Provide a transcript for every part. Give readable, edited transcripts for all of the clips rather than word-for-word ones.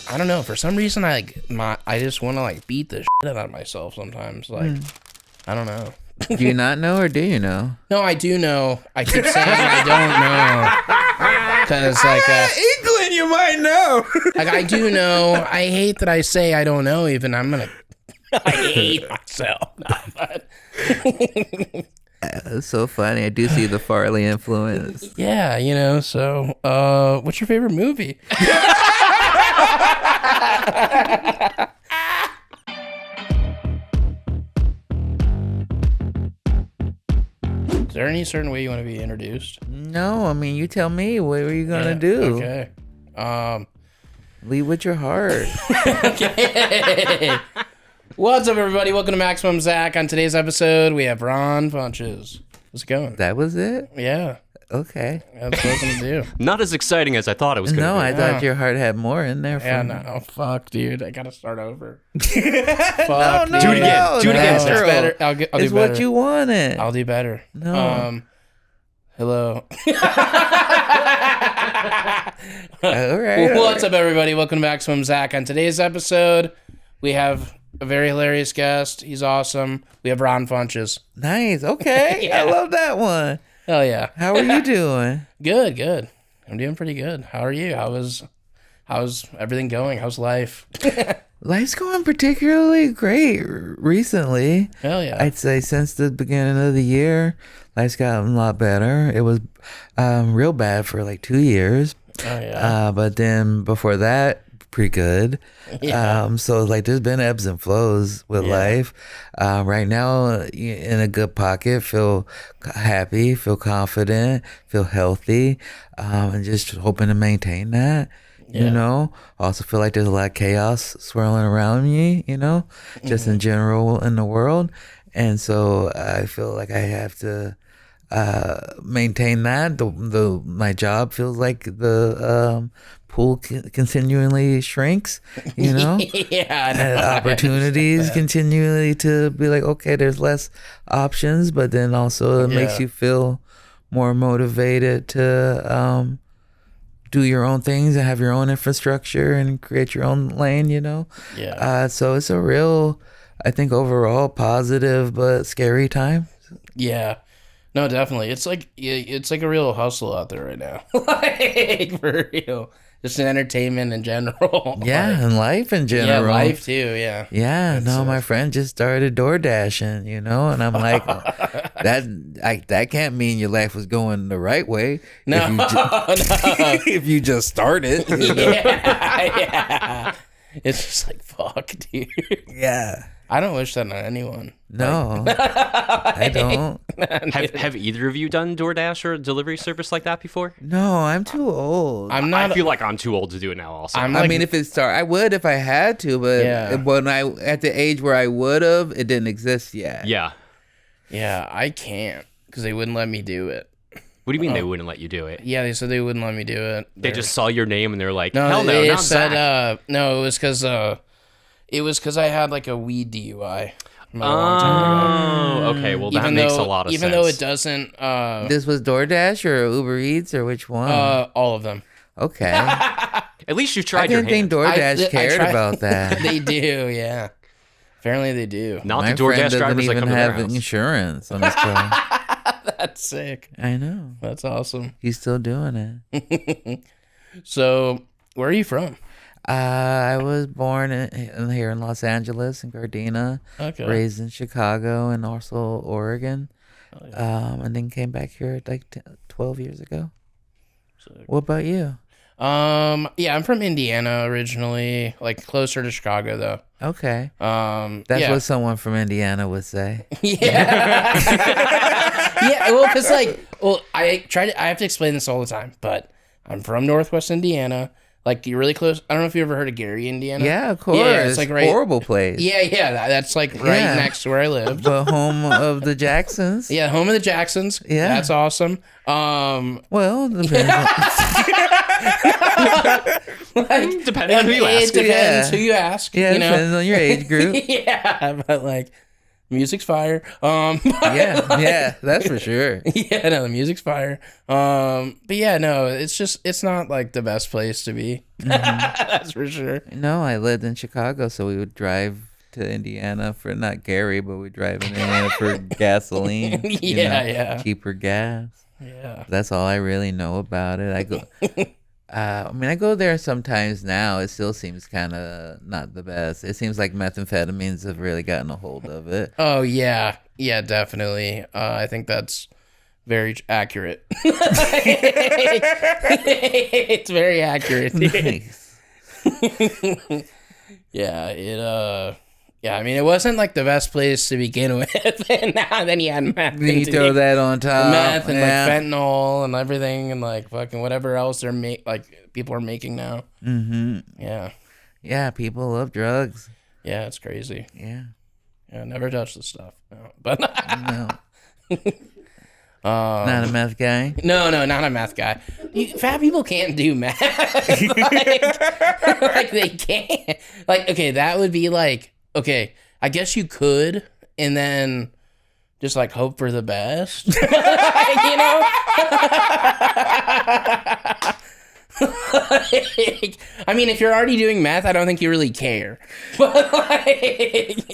I don't know. For some reason, I just want to like beat the shit out of myself sometimes. Like, I don't know. Do you not know or do you know? No, I do know. I keep saying I don't know. Because, like, England, you might know. like, I do know. I hate that I say I don't know, even. I hate myself. No, but It's so funny. I do see the Farley influence. yeah, so, what's your favorite movie? Is there any certain way you want to be introduced? No, I mean, you tell me. What are you going to do? Okay. Lead with your heart. Okay. What's up, everybody? Welcome to Maximum Zach. On today's episode, we have Ron Funches. How's it going? That was it? Yeah. Okay. That's what I was going to do. Not as exciting as I thought it was going to No, be. I thought your heart had more in there. Yeah, me. no. Fuck, dude. I got to start over. No, Fuck, no, Do it again. no, Do it again. no. It's better. I'll do It's better. what you wanted. I'll do better. No. Hello. All right. What's up, everybody? Welcome to Maximum Zach. On today's episode, we have a very hilarious guest. He's awesome. We have Ron Funches. Nice. Okay. Yeah. I love that one. Hell yeah. How are you doing? Good. I'm doing pretty good. How are you? How's everything going? How's life? Life's going particularly great recently. Hell yeah. I'd say since the beginning of the year, life's gotten a lot better. It was real bad for like 2 years. Oh yeah. But then before that, pretty good. Yeah. So like there's been ebbs and flows with life. Right now, in a good pocket, feel happy, feel confident, feel healthy, and just hoping to maintain that. You know, also feel like there's a lot of chaos swirling around me, just in general in the world. And so I feel like I have to maintain that. My job feels like the pool continually shrinks, Yeah. and opportunities continually to be like, okay, there's less options, but then also it makes you feel more motivated to do your own things and have your own infrastructure and create your own lane, Yeah. So it's a real, I think, overall positive but scary time. Yeah. No, definitely. It's like a real hustle out there right now. Like, for real. Just in entertainment in general. Yeah, Like, and life in general. yeah, life too, yeah. Yeah, my friend just started door dashing, and I'm like, that can't mean your life was going the right way. No, If you just started. Yeah. It's just like, fuck, dude. Yeah. I don't wish that on anyone. No, I don't. Have either of you done DoorDash or a delivery service like that before? No, I'm too old. I'm not. I feel like I'm too old to do it now also. I mean, if it started, I would if I had to, but Yeah. when I at the age where I would have, it didn't exist yet. Yeah. Yeah, I can't because they wouldn't let me do it. What do you mean they wouldn't let you do it? Yeah, they said they wouldn't let me do it. They just saw your name and they're like, No, hell no, they not said Zach. no. It was because I had like a weed DUI. From a long time ago. Oh, okay. Well, that makes a lot of sense. Even though it doesn't. This was DoorDash or Uber Eats or which one? All of them. Okay. At least you I tried your didn't think hand. DoorDash I cared tried- about that. They do, yeah. Apparently they do. Not My the friend DoorDash doesn't drivers that even come to their have house. insurance on his car. That's sick. I know. That's awesome. He's still doing it. So, where are you from? I was born here in Los Angeles, in Gardena, Okay. raised in Chicago and also Oregon, and then came back here like 12 years ago. Sick. What about you? Yeah, I'm from Indiana originally, like closer to Chicago though. Okay. That's That's what someone from Indiana would say. Yeah. Yeah, I have to explain this all the time, but I'm from Northwest Indiana. Like, you're really close. I don't know if you ever heard of Gary, Indiana. Yeah, of course. Yeah, it's like right. Horrible place. Yeah, that's like right Yeah. next to where I lived. The home of the Jacksons. Yeah, home of the Jacksons. Yeah. That's awesome. Well, depends on, Depending on who you ask. It depends Yeah. who you ask. yeah, you know? depends on your age group. Yeah, but like, Music's fire. Yeah, that's for sure. Yeah, no, the music's fire. But yeah, no, it's not like the best place to be. That's for sure. No, I lived in Chicago, so we would drive to Indiana for not Gary, but we drive in Indiana for gasoline. Yeah. Cheaper gas. Yeah. That's all I really know about it. I go. I mean, I go there sometimes now. It still seems kind of not the best. It seems like methamphetamines have really gotten a hold of it. Oh yeah, definitely. I think that's very accurate. It's very accurate. Nice. Yeah, I mean, it wasn't like the best place to begin with, and then you had meth. You throw that on top. Meth and like fentanyl and everything, and like fucking whatever else like people are making now. Mm-hmm. Yeah. Yeah, people love drugs. Yeah, it's crazy. Yeah. Yeah, never touch the stuff. No. But No. Not a meth guy? No, not a meth guy. Fat people can't do meth. like they can't. Like, okay, that would be like, okay, I guess you could, and then just like hope for the best. You know? I mean, if you're already doing meth, I don't think you really care. But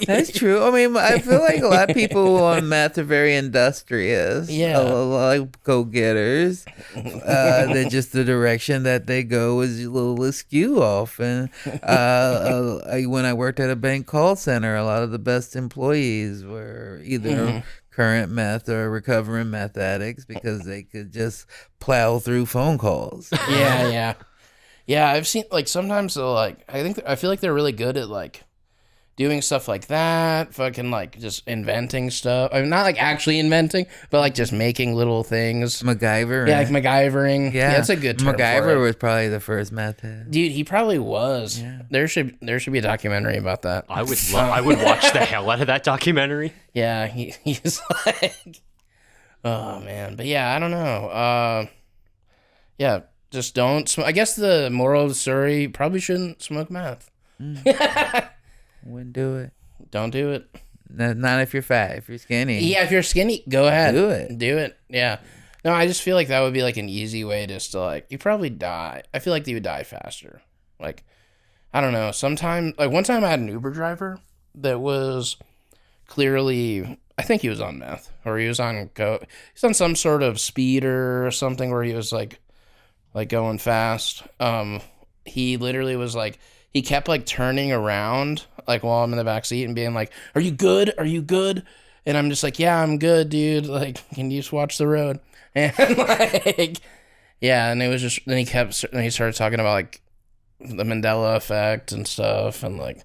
That's true. I mean, I feel like a lot of people on meth are very industrious. Yeah. A lot of go-getters. Then just the direction that they go is a little askew off. And when I worked at a bank call center, a lot of the best employees were either current meth or recovering meth addicts because they could just plow through phone calls. Yeah. I've seen like sometimes they'll like I feel like they're really good at like doing stuff like that, fucking like just inventing stuff. I mean, not like actually inventing, but like just making little things. MacGyver. Yeah, like MacGyvering. Yeah, that's a good term MacGyver for it. was probably the first meth head. Dude, he probably was. Yeah. There should be a documentary about that. I would watch the hell out of that documentary. Yeah, he's like, oh man, but yeah, I don't know. Yeah, just don't smoke. I guess the moral of the story, probably shouldn't smoke meth. Wouldn't do it. Don't do it. Not if you're fat. If you're skinny. Yeah, if you're skinny, go ahead. Do it. Do it. Yeah. No, I just feel like that would be like an easy way just to like, you probably die. I feel like you would die faster. Like, I don't know. Sometime, like one time I had an Uber driver that was clearly, I think he was on meth or he was on he's on some sort of speeder or something where he was like going fast. He literally was like, he kept like turning around like while I'm in the back seat and being like, "Are you good? Are you good?" And I'm just like, "Yeah, I'm good, dude. Like, can you just watch the road?" And like, yeah. And it was just then he started talking about like the Mandela effect and stuff and like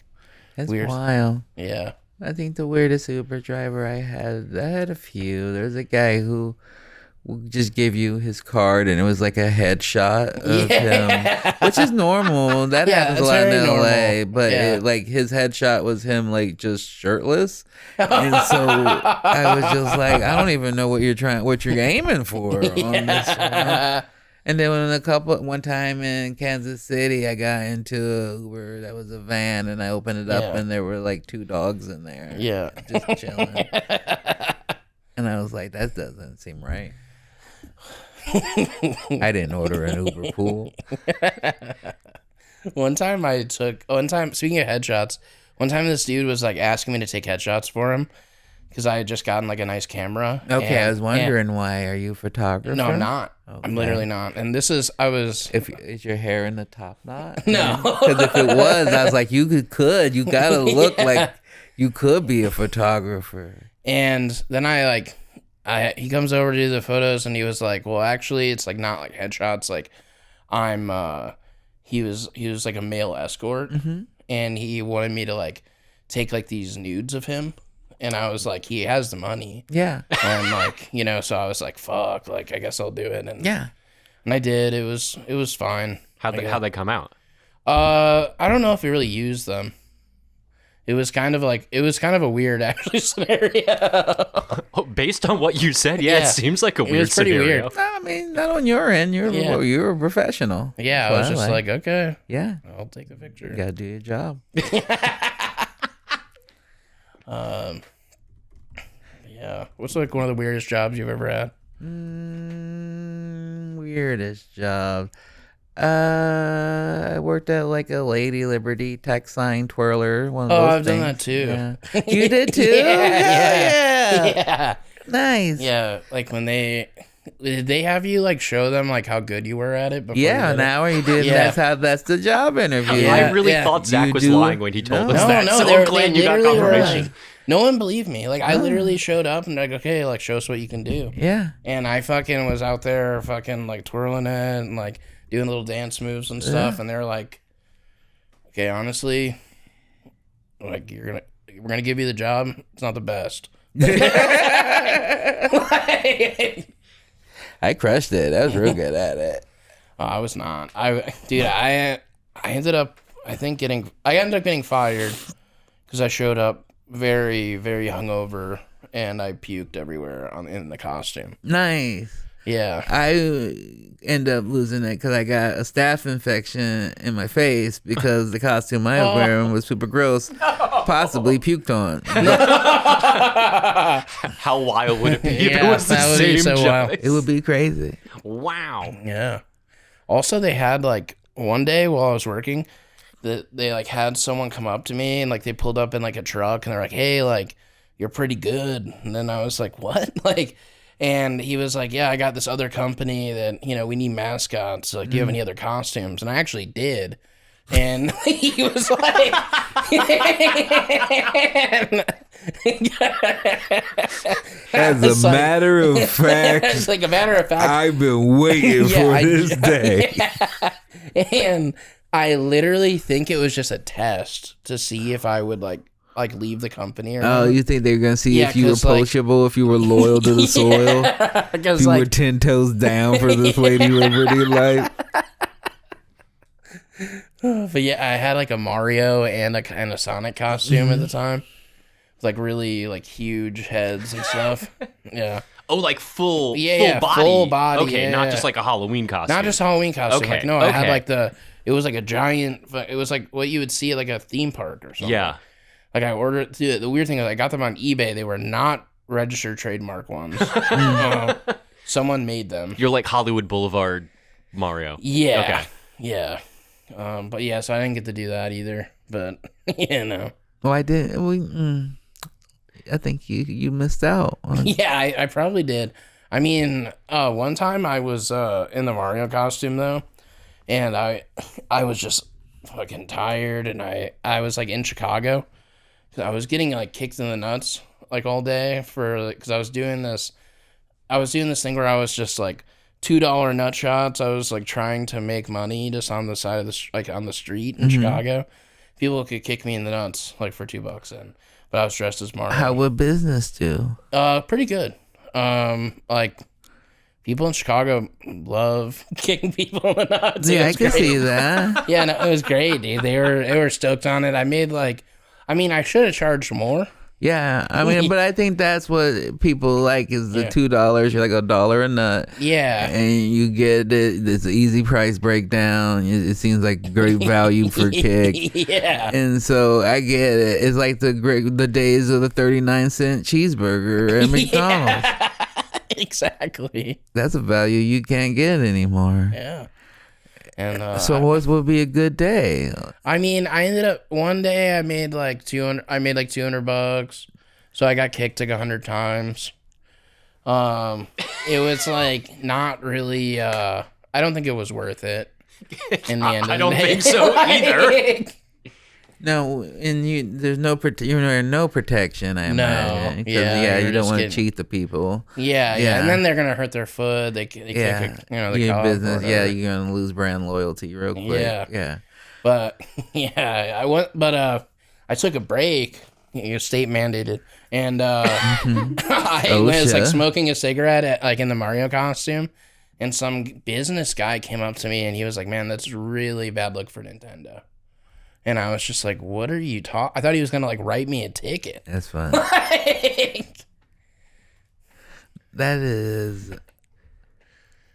That's weird. wild. Yeah. I think the weirdest Uber driver I had a few. There's a guy who would just give you his card and it was like a headshot of him, which is normal. That happens a lot in LA, but like his headshot was him like just shirtless. And so I was just like, I don't even know what you're aiming for on this one. And then one time in Kansas City, I got into a Uber that was a van, and I opened it up, and there were like 2 dogs in there, just chilling. And I was like, that doesn't seem right. I didn't order an Uber pool. One time, speaking of headshots, one time this dude was like asking me to take headshots for him because I had just gotten like a nice camera. Okay, I was wondering why. Are you a photographer? No, I'm not. Okay. I'm literally not. And is your hair in the top knot? No. Because if it was, I was like, you gotta look like you could be a photographer. And then he comes over to do the photos and he was like, well, actually it's like not like headshots. Like he was like a male escort and he wanted me to like take like these nudes of him. And I was like, he has the money. Yeah. And like, so I was like, fuck, like I guess I'll do it. And yeah. And I did. It was fine. How'd they come out? I don't know if we really used them. It was kind of a weird actually scenario. Based on what you said, it seems like a weird pretty scenario. weird. I mean, not on your end. You're a professional. Yeah, I was just like, okay. Yeah. I'll take the picture. You gotta do your job. Yeah. What's like one of the weirdest jobs you've ever had? Weirdest job. I worked at like a Lady Liberty text sign twirler. One of those I've done things. that too. Yeah. You did too? Yeah. Nice. Yeah, like when did they have you like show them like how good you were at it before? Yeah, now are you doing Yeah. that's the job interview. Yeah. I really yeah. thought Zach You was do? lying when he told us No, that. no, So I'm glad you got literally were confirmation. like, no one believed me. Like I literally showed up and like, okay, like show us what you can do. Yeah. And I fucking was out there fucking like twirling it and like doing little dance moves and stuff. And they're like, okay, honestly, like we're gonna give you the job. It's not the best. I crushed it. I was real good at it. I was not. I ended up getting fired because I showed up very, very hungover and I puked everywhere in the costume. Nice. Yeah. I end up losing it because I got a staph infection in my face because the costume I was wearing was super gross. Possibly puked on. How wild would it be if it Yeah, was the that would be same so wild. choice? It would be crazy. Wow. Yeah. Also, they had like one day while I was working, that they like had someone come up to me and like they pulled up in like a truck and they're like, "Hey, like you're pretty good." And then I was like, "What?" Like, and he was like, "Yeah, I got this other company that we need mascots. Like, do you have any other costumes?" And I actually did. And he was like, As a matter of fact, it's like a matter of fact, I've been waiting for this day. and I literally think it was just a test to see if I would like leave the company or Oh, not. you think they were gonna see Yeah, if you were 'cause, like- poachable, if you were loyal to the soil, if Because you were like 10 toes down for this Lady Liberty life? but yeah, I had like a Mario and a Sonic costume at the time. With, like really like huge heads and stuff. Yeah. Oh, like full Yeah, body. full body, Okay, yeah, not yeah. just like a Halloween costume. Not just Halloween costume. Okay, Like no, I had okay. like it was like a giant. It was like what you would see at like a theme park or something. Yeah. Like I ordered. The weird thing is I got them on eBay. They were not registered trademark ones. Someone made them. You're like Hollywood Boulevard Mario. Yeah. Okay. Yeah. But yeah, so I didn't get to do that either. But no. Well, I did. I think you missed out on. Yeah, I probably did. I mean, one time I was in the Mario costume though, and I was just fucking tired, and I was like in Chicago. I was getting like kicked in the nuts like all day because I was doing this thing where I was just like $2 nut shots. I was like trying to make money just on the side of on the street in Chicago. People could kick me in the nuts like for $2 in, but I was dressed as Mario. How would business do? Pretty good. Like people in Chicago love kicking people in the nuts. Yeah, It I was can great. see that. Yeah, no, it was great, dude. They were stoked on it. I should have charged more. Yeah, I mean, but I think that's what people like is the Yeah. $2. You're like $1 a nut. Yeah. And you get it. It's an easy price breakdown. It seems like great value for kick. Yeah. And so I get it. It's like the days of the 39-cent cheeseburger at McDonald's. Exactly. That's a value you can't get anymore. Yeah. And So what would be a good day? I ended up one day I made like $200. So I got kicked like 100 times. It was like not really I don't think it was worth it in the end of I the don't day. think so either. No, and there's no you're no protection. I No. imagine. 'Cause, Yeah, you you're don't just want to getting- cheat the people. Yeah, Yeah. and then they're gonna hurt their foot. They kick Yeah, the your cop or business. Yeah, whatever. you're gonna lose brand loyalty real quick. Yeah. But yeah, I took a break. State mandated, and I was like OSHA. smoking a cigarette in the Mario costume, and some business guy came up to me and he was like, "Man, that's really bad look for Nintendo." And I was just like, "What are you talking?" I thought he was gonna like write me a ticket. That's fun. Like, That is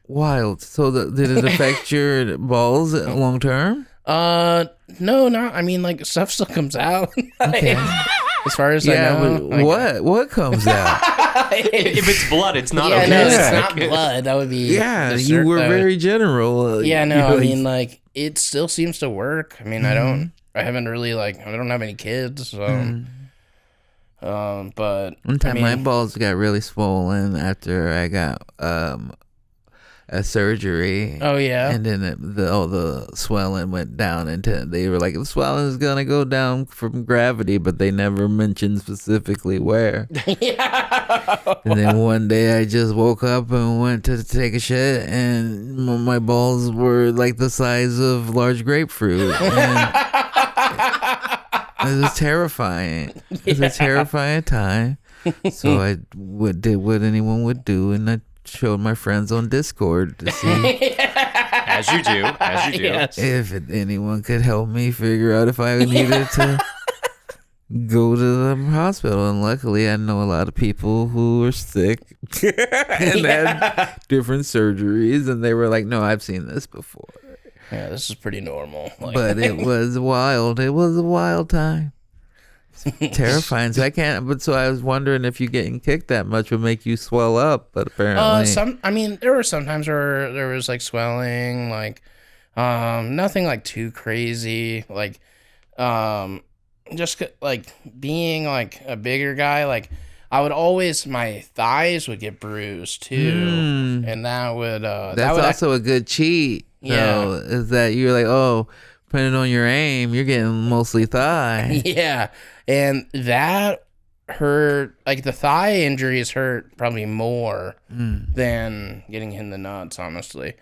wild. So did it affect your balls long term? no, not. Like stuff still comes out. Like, Okay. as far as I Yeah, know. but Like, what comes out? If it's blood, it's not yeah, okay. no, it's Yeah. not blood. That would be. Yeah, the you were that would- very general. Yeah, no, You're I like, mean, like, it still seems to work. I mean, I haven't really, like, I don't have any kids, so. But. one time I my mean, balls got really swollen after I got a surgery. Oh, yeah. And then all the swelling went down, and they were like, the swelling is gonna go down from gravity, but they never mentioned specifically where. Yeah. And then one day I just woke up and went to take a shit, and my balls were like the size of large grapefruit. And it was terrifying. It was a terrifying time. So I did what anyone would do, and I showed my friends on Discord to see As you do. Yes. if anyone could help me figure out if I needed to go to the hospital. And luckily, I know a lot of people who were sick and had different surgeries, and they were like, "No, I've seen this before." Yeah, this is pretty normal. Like, But it was wild. It was a wild time. Terrifying. So I was wondering if you getting kicked that much would make you swell up, but apparently I mean, there were some times where there was like swelling, like, nothing like too crazy, like, just like being like a bigger guy, like I would always, my thighs would get bruised too, and that would that's also a good cheat. Yeah. though, is that you're like, oh, depending on your aim, you're getting mostly thigh. yeah, and that hurt. Like the thigh injuries hurt probably more than getting hit in the nuts. Honestly,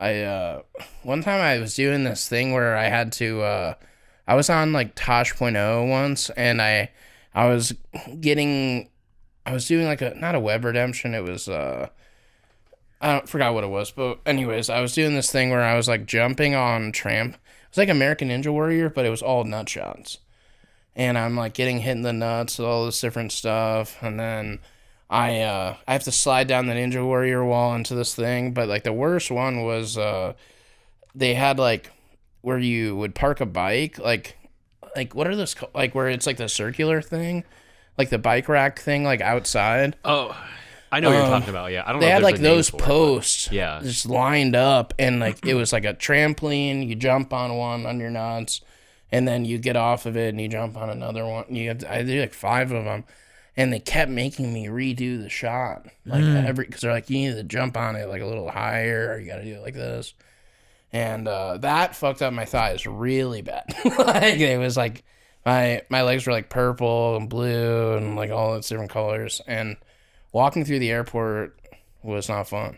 I one time I was doing this thing where I had to. I was on like Tosh.0 once, and I was doing like not a web redemption. It was I forgot what it was, but anyways, I was doing this thing where I was like jumping on tramp. It was like American Ninja Warrior, but it was all nut shots. And I'm like getting hit in the nuts with all this different stuff, and then I have to slide down the Ninja Warrior wall into this thing. But like the worst one was they had like where you would park a bike, like what are those like where it's like the circular thing, like the bike rack thing, like outside. Oh, I know what you're talking about. Yeah, I don't know. They if had there's like a name those for it, but- posts, Yeah. just lined up, and like it was like a trampoline. You jump on one on your nuts, and then you get off of it and you jump on another one. I did like 5 of them, and they kept making me redo the shot, like because they're like, you need to jump on it like a little higher, or you got to do it like this, and that fucked up my thighs really bad. Like it was like my legs were like purple and blue and like all its different colors, and walking through the airport was not fun.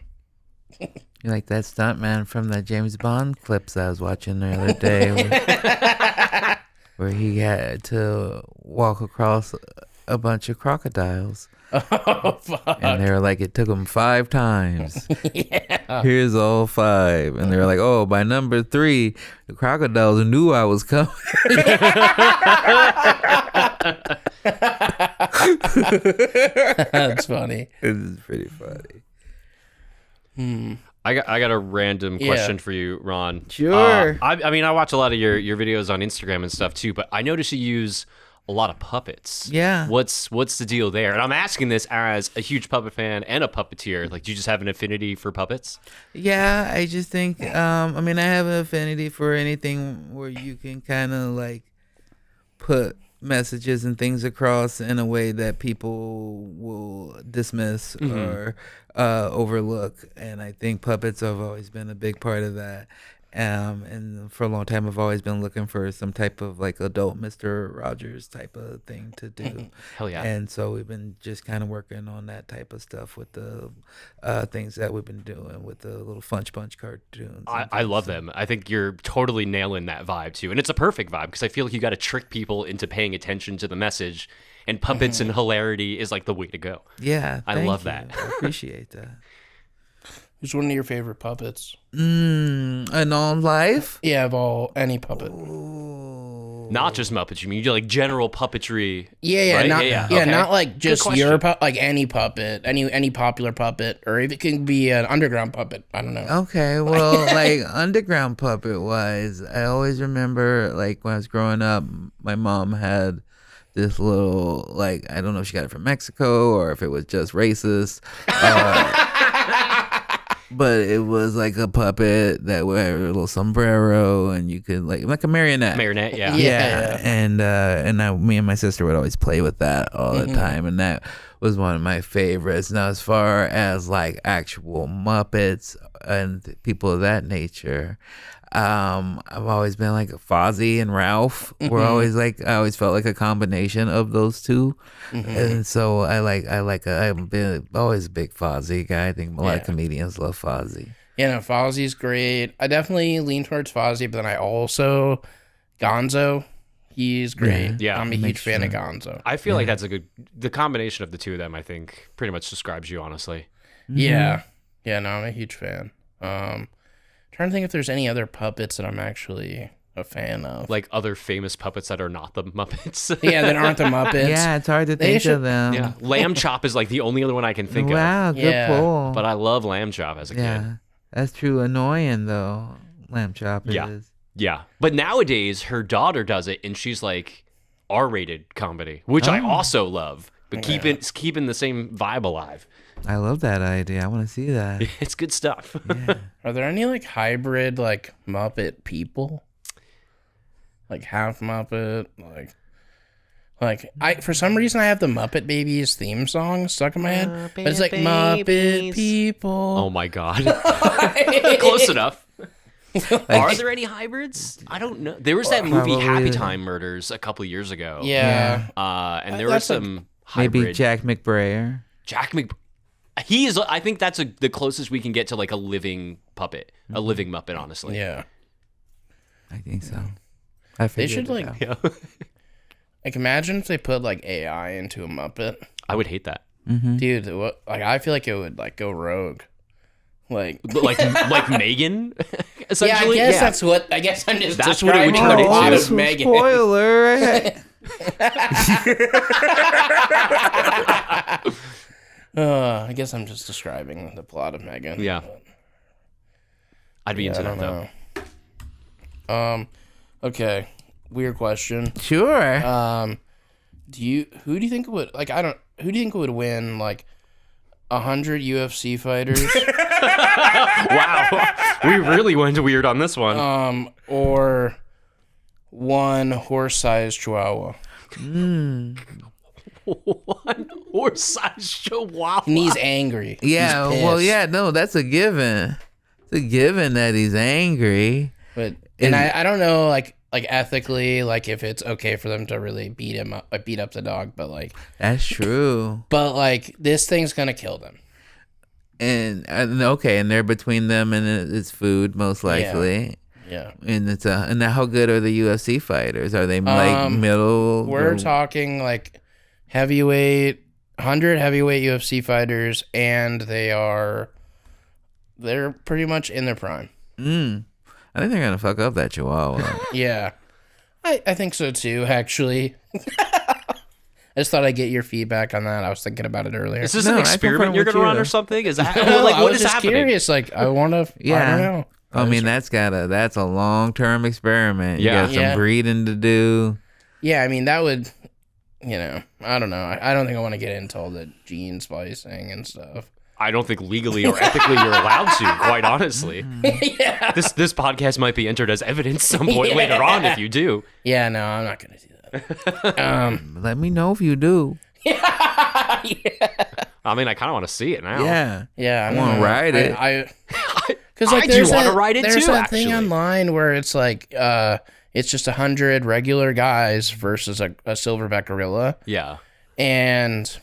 You're like that stuntman from the James Bond clips I was watching the other day, where he had to walk across a bunch of crocodiles. Oh, fuck. And they were like, it took them 5 times. Yeah. Here's all 5. And they were like, oh, by number 3, the crocodiles knew I was coming. That's funny. It's pretty funny. I got a random Yeah. question for you, Ron. Sure. I mean, I watch a lot of your videos on Instagram and stuff too, but I notice you use a lot of puppets. Yeah. What's the deal there? And I'm asking this as a huge puppet fan and a puppeteer. Like, do you just have an affinity for puppets? Yeah, I just think, I mean, I have an affinity for anything where you can kind of like put messages and things across in a way that people will dismiss or overlook. And I think puppets have always been a big part of that. And for a long time, I've always been looking for some type of like adult Mr. Rogers type of thing to do. Hell yeah. And so we've been just kind of working on that type of stuff with the things that we've been doing with the little Funch Punch cartoons. I love them. I think you're totally nailing that vibe too. And it's a perfect vibe because I feel like you got to trick people into paying attention to the message, and puppets and hilarity is like the way to go. Yeah, I thank love you. that. I appreciate that. Who's one of your favorite puppets? And on life? Yeah, of any puppet. Not just Muppets, you mean you like general puppetry? Yeah, right? not Okay. not like just question. your like any puppet, any popular puppet, or if it can be an underground puppet. I don't know. Okay, well, like underground puppet wise, I always remember like when I was growing up, my mom had this little, like, I don't know if she got it from Mexico or if it was just racist. But it was like a puppet that wear a little sombrero, and you could like a marionette. Marionette, yeah. Yeah. Me and my sister would always play with that all the time, and that was one of my favorites. Now, as far as like actual Muppets and people of that nature, I've always been like Fozzie and Ralph. Were always like, I always felt like a combination of those two, and so I've been always a big Fozzie guy. I think a lot of comedians love Fozzie. Yeah, no, Fozzie's great. I definitely lean towards Fozzie, but then I also Gonzo. He's great. Yeah. I'm a huge fan of Gonzo. I feel like that's the combination of the two of them, I think, pretty much describes you, honestly. Yeah. Yeah, no, I'm a huge fan. Trying to think if there's any other puppets that I'm actually a fan of. Like other famous puppets that are not the Muppets. Yeah, that aren't the Muppets. Yeah, it's hard to think of them. Yeah. Lamb Chop is like the only other one I can think of. Wow, good pull. But I love Lamb Chop as a kid. That's true. Annoying though. Lamb Chop is. Yeah. But nowadays her daughter does it and she's like R-rated comedy, which I also love. But keeping the same vibe alive. I love that idea. I want to see that. It's good stuff. Yeah. Are there any like hybrid like Muppet people? Like half Muppet, like I for some reason I have the Muppet Babies theme song stuck in my head, but it's like Muppet people. Oh my god. Close enough. Are there any hybrids? I don't know. There was that movie Probably. Happy Time Murders a couple years ago. Yeah. And there was some hybrid. Maybe Jack McBrayer. Jack Mc. He is. I think that's the closest we can get to like a living puppet, a living Muppet. Honestly. Yeah. I think so. I They should figured it like, out. Yeah. like imagine if they put like AI into a Muppet, I would hate that. dude. What, like I feel like it would like go rogue. Like like Megan. Essentially. yeah, I guess that's what. I guess I'm just That's what it would describing turn the into. plot of some Megan. spoiler. I guess I'm just describing the plot of Megan. Yeah. I'd be Yeah, into I that don't though. know. Okay. Weird question. Sure. Who do you think would who do you think would win like 100 UFC fighters Wow. We really went weird on this one. or one horse-sized chihuahua? One horse-sized chihuahua. And he's angry. Yeah, He's well, pissed. yeah, no, that's a given. It's a given that he's angry. But I don't know like ethically like if it's okay for them to really beat up the dog, but That's true. this thing's gonna kill them. And okay, and they're between them and it's food most likely. Yeah. And and how good are the UFC fighters? Are they like middle? We're talking like heavyweight, 100 heavyweight UFC fighters, and they're pretty much in their prime. I think they're gonna fuck up that chihuahua. Yeah, I think so too. Actually, I just thought I'd get your feedback on that. I was thinking about it earlier. Is this No, an I experiment confirm you're with gonna you. run or something? Is that No, like I what was is just happening? curious. Like I want to. Yeah. I don't know. I mean, that's a long-term experiment. You Yeah. got some Yeah. breeding to do. Yeah, I mean that would. I don't know. I don't think I want to get into all the gene splicing and stuff. I don't think legally or ethically you're allowed to, quite honestly. Yeah. This podcast might be entered as evidence some point later on if you do. Yeah. No, I'm not gonna do that. Let me know if you do. I mean, I kind of want to see it now. Yeah. Yeah, I wanna ride it. Because I do wanna ride it there's too, that thing actually. online where it's like it's just 100 regular guys versus a silverback gorilla, Yeah. and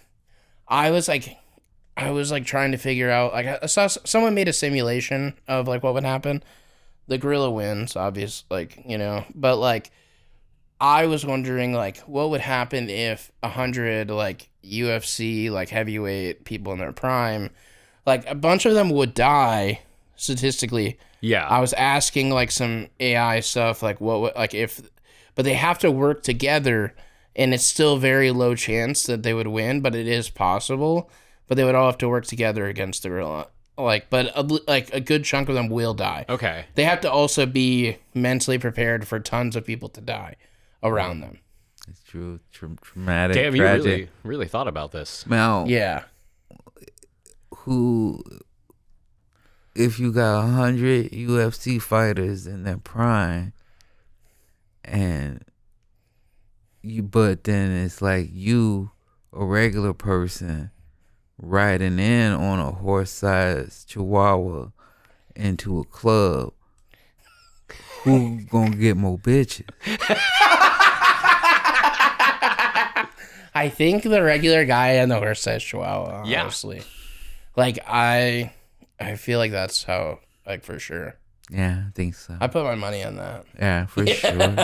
I was like trying to figure out, like I saw someone made a simulation of like what would happen. The gorilla wins, obviously, but like I was wondering like what would happen if 100 like UFC like heavyweight people in their prime, like a bunch of them would die statistically. Yeah. I was asking like some AI stuff, like what would like if, but they have to work together, and it's still very low chance that they would win, but it is possible. But they would all have to work together against the gorilla. But a good chunk of them will die. Okay. They have to also be mentally prepared for tons of people to die around them. It's true. Traumatic. Damn, you tragic. really thought about this. Now, Yeah. if you got 100 UFC fighters in their prime, but then it's like you, a regular person, riding in on a horse-sized chihuahua into a club, who gonna get more bitches? I think the regular guy and the horse-sized chihuahua, Yeah. honestly. Like, I feel like that's how, like, for sure. Yeah, I think so. I put my money on that. Yeah, for sure.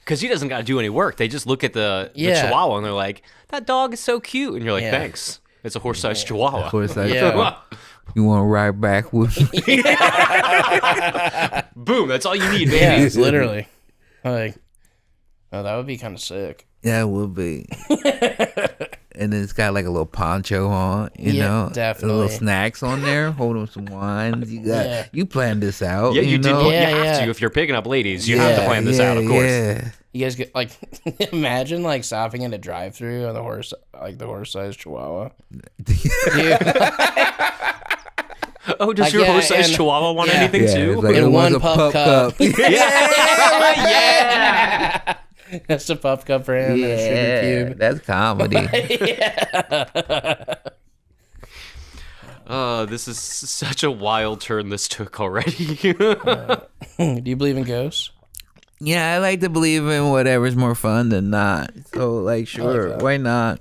Because he doesn't got to do any work. They just look at the chihuahua and they're like, that dog is so cute. And you're like, thanks. It's a horse-sized chihuahua. Horse-sized Yeah. chihuahua. You want to ride back with me? Boom, that's all you need, baby. Yeah, it's literally. Like, oh, that would be kind of sick. Yeah, it would be. And then it's got like a little poncho on, you know, definitely. little snacks on there, holding some wines. You planned this out. Yeah, you know? did. Yeah, you have yeah. to. If you're picking up ladies, you have to plan this out, of course. Yeah. You guys get, like, imagine, like, stopping in a drive-thru on the horse-sized chihuahua. Dude. Oh, does Like, your yeah, horse-sized and- chihuahua want yeah. anything Yeah, too? it's like In it one was a pup cup. yeah. That's a puff cup for him and a sugar cube. That's comedy. This is such a wild turn this took already. Do you believe in ghosts? Yeah, I like to believe in whatever's more fun than not. So, like, sure, that. why not?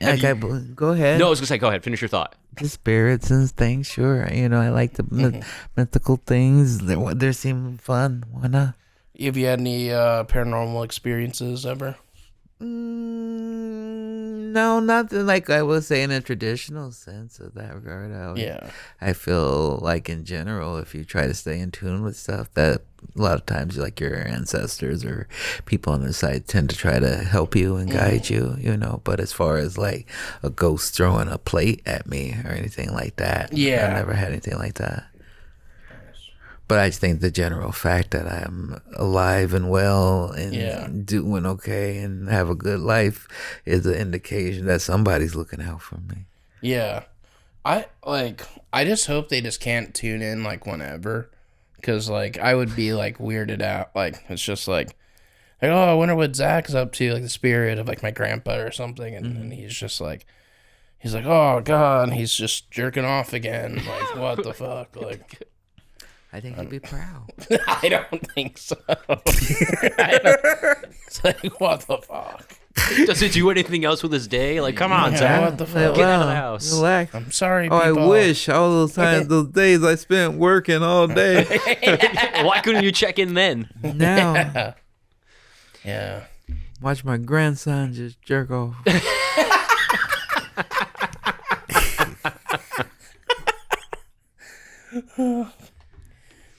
Go ahead. No, I was gonna say, go ahead, finish your thought. The spirits and things, sure. You know, I like the mythical things. They seem fun. Why not? Have you had any paranormal experiences ever? No, nothing like I would say in a traditional sense of that regard. I feel like in general, if you try to stay in tune with stuff, that a lot of times like your ancestors or people on the side tend to try to help you and guide you, you know. But as far as like a ghost throwing a plate at me or anything like that, I never had anything like that. But I just think the general fact that I'm alive and well and doing okay and have a good life is an indication that somebody's looking out for me. Yeah. I just hope they just can't tune in, like, whenever. Because, like, I would be, like, weirded out. Like, it's just like, oh, I wonder what Zach's up to, like, the spirit of, like, my grandpa or something. And he's just like, oh, God, and he's just jerking off again. Like, what the fuck? Like... I think he'd be proud. I don't think so. It's like, what the fuck? Does he do anything else with his day? Like, come on, Zach. What the fuck? Get out of the house. Relax. I'm sorry, Oh, people. I wish all those times, those days I spent working all day. Why couldn't you check in then? Now, Yeah. watch my grandson just jerk off.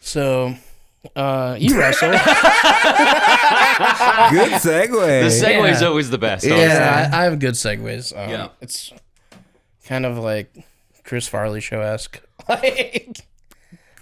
So, you wrestle. Good segue. The segue is Yeah. always the best. Yeah, I have good segues. Yeah. It's kind of like Chris Farley show-esque. Like,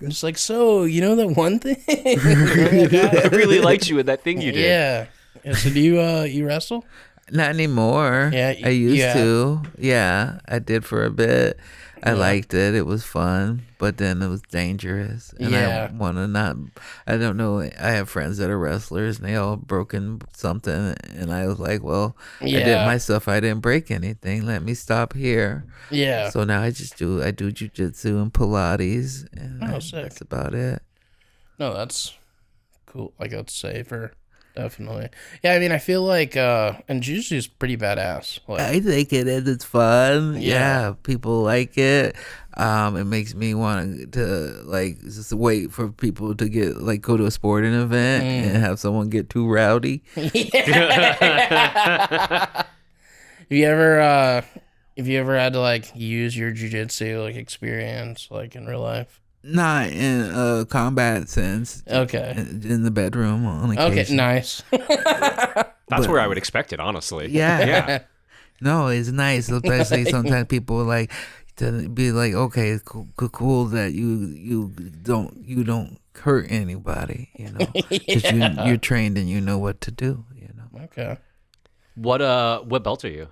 just like, so, you know that one thing? I really liked you in that thing you did. Yeah. So do you wrestle? Not anymore. Yeah, I used yeah. to. Yeah, I did for a bit. I liked it. It was fun, but then it was dangerous. And Yeah. I want to not. I don't know. I have friends that are wrestlers, and they all broken something. And I was like, well, I did Yeah. myself. I didn't break anything. Let me stop here. Yeah. So now I do jujitsu and Pilates, and sick. that's about it. No, that's cool. Like, that's safer. Definitely. Yeah, I mean, I feel like, and jiu-jitsu is pretty badass. Like, I think it is. It's fun. Yeah. Yeah, people like it. It makes me want to like just wait for people to get like go to a sporting event and have someone get too rowdy. Have you ever had to, like, use your jiu-jitsu, like, experience, like, in real life? Not in a combat sense. Okay. In the bedroom on occasion. Okay, nice. That's where I would expect it, honestly. Yeah. Yeah. No, it's nice. Especially sometimes people like to be like, okay, it's cool that you don't hurt anybody, you know, because you're trained and you know what to do, you know. Okay. What belt are you?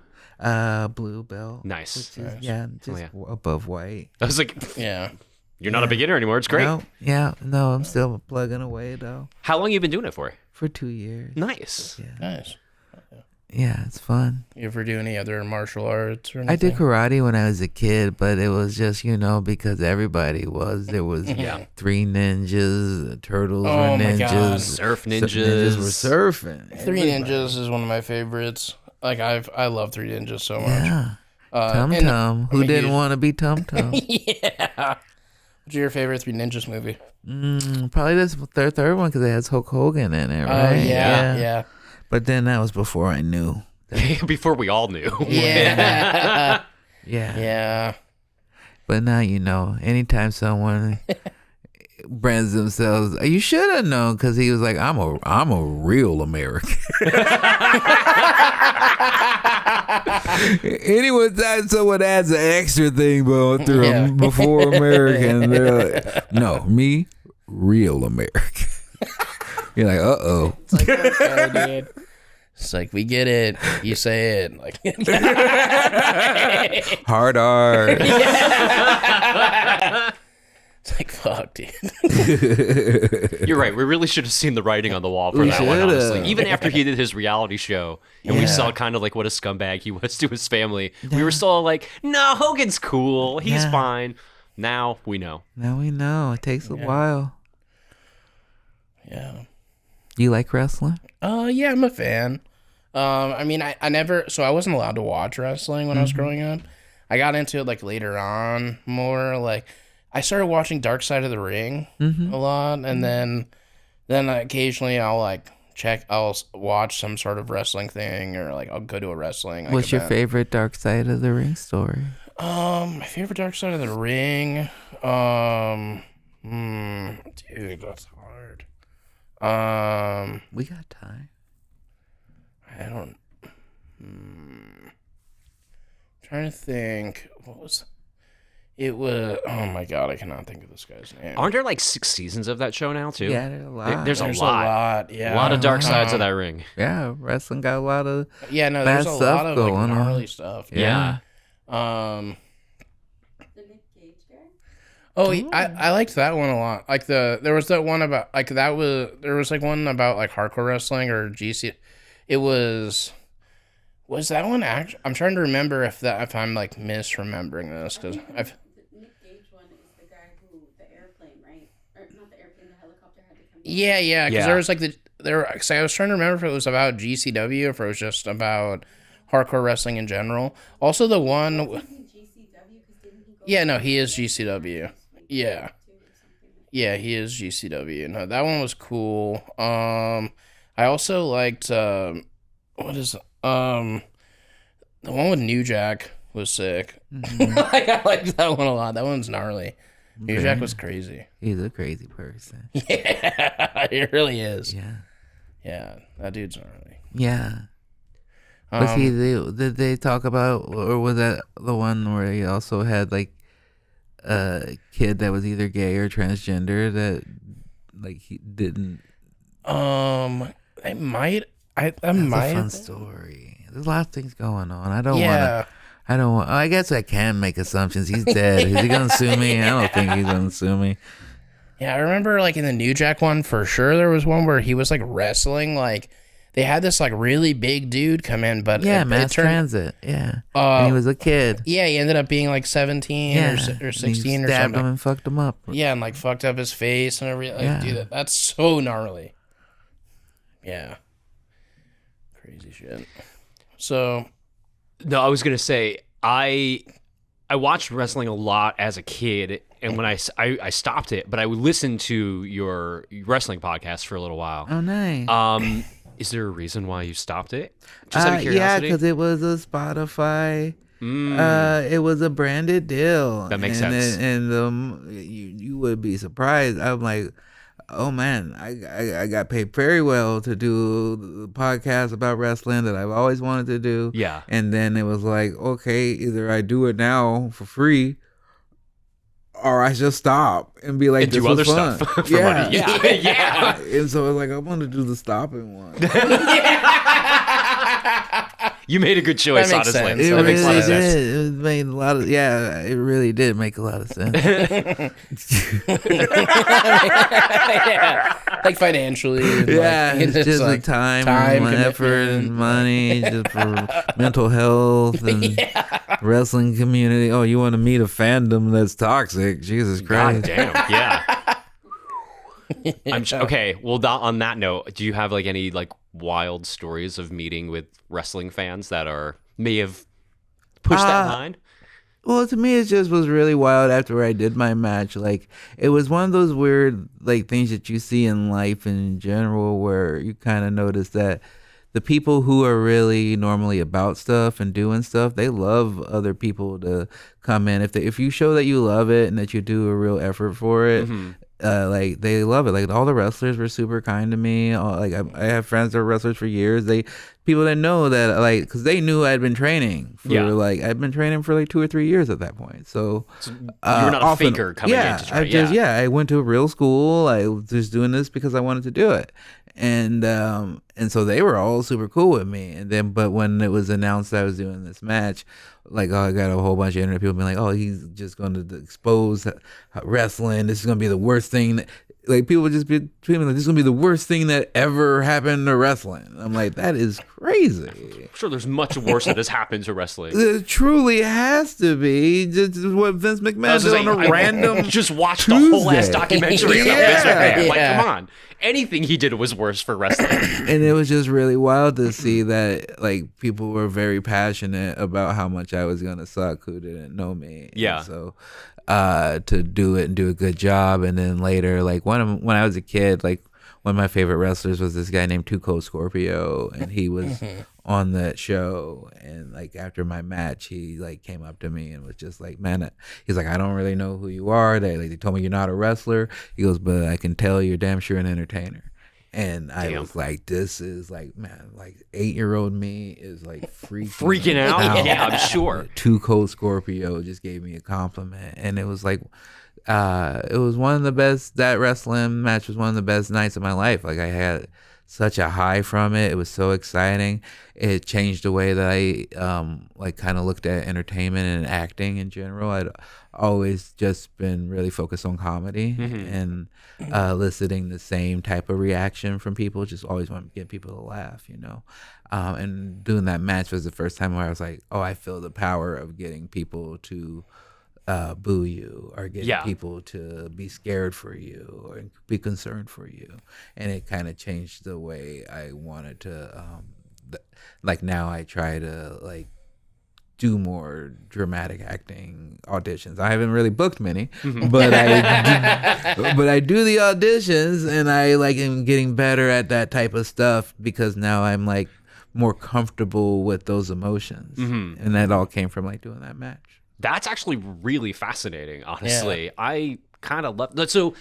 Blue belt. Nice. Which is, just above white. I was like, Yeah. you're not a beginner anymore. It's great. No, I'm still plugging away though. How long you been doing it for? For 2 years. Nice. Yeah. Nice. Yeah, it's fun. You ever do any other martial arts or anything? I did karate when I was a kid, but it was just, you know, because everybody was. There was three ninjas, the turtles were ninjas. My God. Surf ninjas. Ninjas were surfing. Three Ninjas is one of my favorites. Like I love Three Ninjas so much. Yeah. Tum Tum. Who didn't want to be Tum Tum? Yeah. What's your favorite Three Ninjas movie? Probably this third one because it has Hulk Hogan in it, right? Oh, yeah. But then that was before I knew. Before we all knew. Yeah. Yeah. But now you know. Anytime someone brands themselves, you should have known because he was like, "I'm a real American." Anytime someone adds an extra thing before American, they're like, "No, me, real American." You're like, "Uh-oh." It's like, okay, dude. It's like, we get it. You say it. Like, hard. It's like, fuck, dude. You're right. We really should have seen the writing on the wall for that one, honestly. Even after he did his reality show and we saw kind of like what a scumbag he was to his family, we were still like, no, Hogan's cool. He's fine. Now we know. Now we know. It takes a while. Yeah. You like wrestling? Yeah, I'm a fan. I mean, I never, so I wasn't allowed to watch wrestling when I was growing up. I got into it like later on more. Like, I started watching Dark Side of the Ring a lot, and then occasionally I'll watch some sort of wrestling thing, or like I'll go to a wrestling. What's your favorite Dark Side of the Ring story? My favorite Dark Side of the Ring. Dude, that's hard. We got time. I don't. Trying to think. It was. Oh my God, I cannot think of this guy's name. Aren't there like 6 seasons of that show now too? Yeah, there's a lot. There's a lot. Yeah, A lot of dark sides of that ring. Yeah, wrestling got a lot of there's bad a stuff lot of going like on. gnarly stuff. Yeah. The Nick Cage guy? Oh, I liked that one a lot. Like there was that one about like there was like one about like hardcore wrestling or GC. It was that one actually? I'm trying to remember if I'm like misremembering this because I've. The Nick Cage one is the guy who the airplane, right? Or not the airplane, the helicopter had to come. Yeah, because there was like cause I was trying to remember if it was about GCW or if it was just about hardcore wrestling in general. Also, the one. GCW, because didn't he go? Yeah, no, he is GCW. Yeah. Yeah, he is GCW. No, that one was cool. I also liked what is the one with New Jack was sick. I liked that one a lot. That one's gnarly. New Jack was crazy. He's a crazy person. Yeah, he really is. Yeah. Yeah, that dude's gnarly. Yeah. Did they talk about, or was that the one where he also had like a kid that was either gay or transgender that like he didn't? It might. I That's might. a fun story. There's a lot of things going on. I don't Yeah. want. I guess I can make assumptions. He's dead. Is he gonna sue me? I don't think he's gonna sue me. Yeah, I remember like in the New Jack one for sure. There was one where he was like wrestling. Like they had this like really big dude come in, but Mass transit. Yeah, and he was a kid. Yeah, he ended up being like 17 or 16 or stabbed something. him and fucked him up. Yeah, and like fucked up his face and everything. Like, Yeah. dude, that's so gnarly. Yeah, crazy shit. So No, I was gonna say I watched wrestling a lot as a kid, and when I stopped it, but I would listen to your wrestling podcast for a little while. Oh, nice. Is there a reason why you stopped it? Just out of Yeah, curiosity. because it was a Spotify. It was a branded deal. That makes sense. And you would be surprised. I'm like, oh man, I got paid very well to do the podcast about wrestling that I've always wanted to do. Yeah. And then it was like, okay, either I do it now for free or I just stop and be like, And this do was other fun. stuff for money. Yeah. And so I was like, I want to do the stopping one. You made a good choice, That makes honestly. sense. It That really makes a lot of sense. did. It made a lot of it really did make a lot of sense. Yeah. Like financially. And Yeah, like, it's just like the time and commitment. effort and money just for mental health and wrestling community. Oh, you want to meet a fandom that's toxic? Jesus God Christ. damn. Yeah. Okay. Well, on that note, do you have like any like wild stories of meeting with wrestling fans that may have pushed that line? Well, to me, it just was really wild after I did my match. Like, it was one of those weird, like, things that you see in life in general where you kind of notice that the people who are really normally about stuff and doing stuff, they love other people to come in. If you show that you love it and that you do a real effort for it, like they love it. Like all the wrestlers were super kind to me. I have friends that are wrestlers for years. People that know that, like, because they knew I'd been training for I'd been training for like 2 or 3 years at that point. So you're not a faker coming in to try. I went to a real school. I was just doing this because I wanted to do it. And so they were all super cool with me. And then, but when it was announced that I was doing this match, like, I got a whole bunch of internet people being like, "Oh, he's just going to expose wrestling. This is going to be the worst thing." Like, people would just be tweeting like, "This is going to be the worst thing that ever happened to wrestling." I'm like, that is crazy. I'm sure there's much worse that has happened to wrestling. It truly has to be. Just what Vince McMahon did on a random just watched the whole ass Tuesday. documentary about Vince McMahon. Like, Yeah. come on. Anything he did was worse for wrestling. And it was just really wild to see that, like, people were very passionate about how much I was gonna suck who didn't know me. Yeah. And so to do it and do a good job, and then later, like, when I was a kid, like, one of my favorite wrestlers was this guy named Too Cold Scorpio, and he was on that show. And like after my match, he like came up to me and was just like, "Man," he's like, "I don't really know who you are. They told me you're not a wrestler." He goes, "But I can tell you're damn sure an entertainer." And I was like, this is like, man, like 8-year-old me is like freaking out. Yeah, I'm sure. Too Cold Scorpio just gave me a compliment, and it was like, it was one of the best. That wrestling match was one of the best nights of my life. Like, I had such a high from it. It was so exciting. It changed the way that I like kind of looked at entertainment and acting in general. I'd always just been really focused on comedy and eliciting the same type of reaction from people. Just always want to get people to laugh, you know. And doing that match was the first time where I was like, oh, I feel the power of getting people to boo you, or getting people to be scared for you or be concerned for you. And it kind of changed the way I wanted to like, now I try to like do more dramatic acting auditions. I haven't really booked many, but I do the auditions, and I like am getting better at that type of stuff because now I'm like more comfortable with those emotions. And that all came from like doing that match. That's actually really fascinating, honestly. Yeah. I kind of love that. So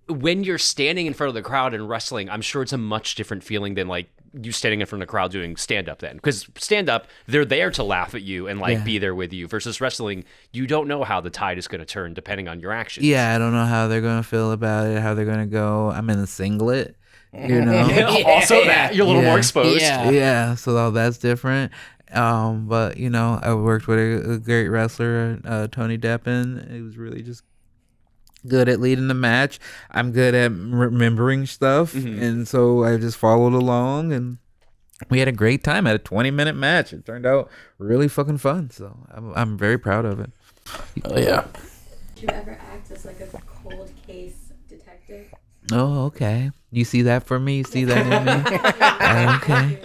when you're standing in front of the crowd and wrestling, I'm sure it's a much different feeling than like you standing in front of the crowd doing stand-up then. Because stand-up, they're there to laugh at you and like be there with you. Versus wrestling, you don't know how the tide is going to turn depending on your actions. Yeah, I don't know how they're going to feel about it, how they're going to go. I'm in a singlet, you know. Also that, you're a little more exposed. Yeah, so all that's different. But you know, I worked with a great wrestler, Tony Deppen. He was really just good at leading the match. I'm good at remembering stuff, and so I just followed along, and we had a great time at a 20-minute match. It turned out really fucking fun, so I'm very proud of it. Oh yeah. Did you ever act as like a cold case detective? Oh, okay. You see that for me? You see that in me? Okay.